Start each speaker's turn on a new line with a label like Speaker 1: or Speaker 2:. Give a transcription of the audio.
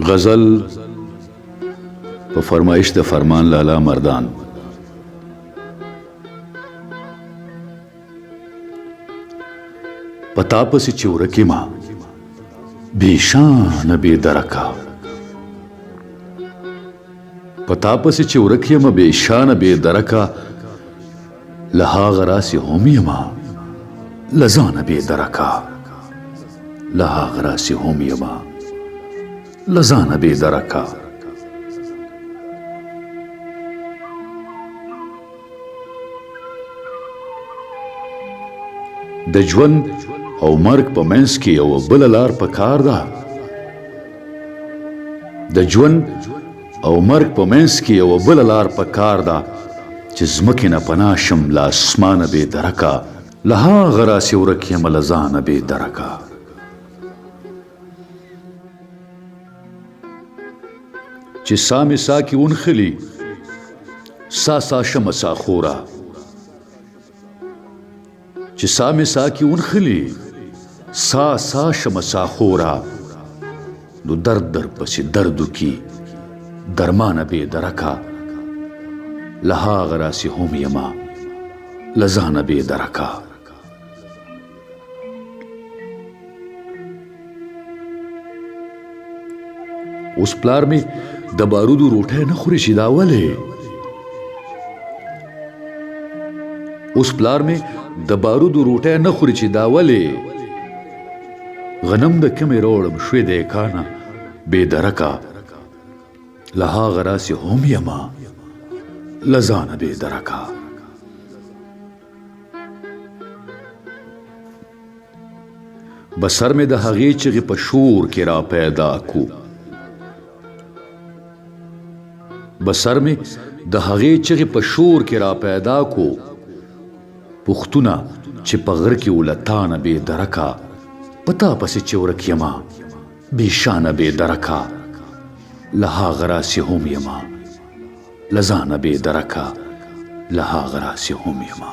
Speaker 1: غزل په فرمایش د فرمان لالا مردان. پتا پسې چې ورکې ما بیشان بې درکه، پتا پسې چې ورکې ما بیشان بې درکه، له هغه راسې هم یما له ځانه بې درکه، له هغه راسې هم یما له ځانه بې درکه. د ژوند او مرګ په منځ کې یوه بله لار پکار ده، د ژوند او مرګ په منځ کې یوه بله لار پکار ده، چې ځمکې نه پناه شم له اسمانه بې درکه، له هغه راسې ورک یم له ځانه بې درکه. چې سا مې سا کې ونښلي سا سا شمه ساخوره، چې سا مې سا کې ونښلي سا سا شمه ساخوره، نو درد در پسې درد وکي درمانه بې درکه، له هغه راسې هم یمه له ځانه بې درکه. اوس پلار مې د بارودو روټۍ نه خوري چې دا ولې، اوس پلار مې د بارودو روټۍ نه خوري چې دا ولې، غنم د کمې راوړم شوې دی کانه بې درکه، له هغه راسې هم یمه له ځانه بې درکه. بسر مې د هغې چغې په شور کې را پیدا کو، بسر مې د هغې چغې په شور کې را پیدا کو، پښتونه چې په غر کې ولتانه بې درکه، پتا پسې چې ورک یمه بیشانه بې درکه، له هغه راسې هم یمه له ځانه بې درکه، له هغه راسې هم یمه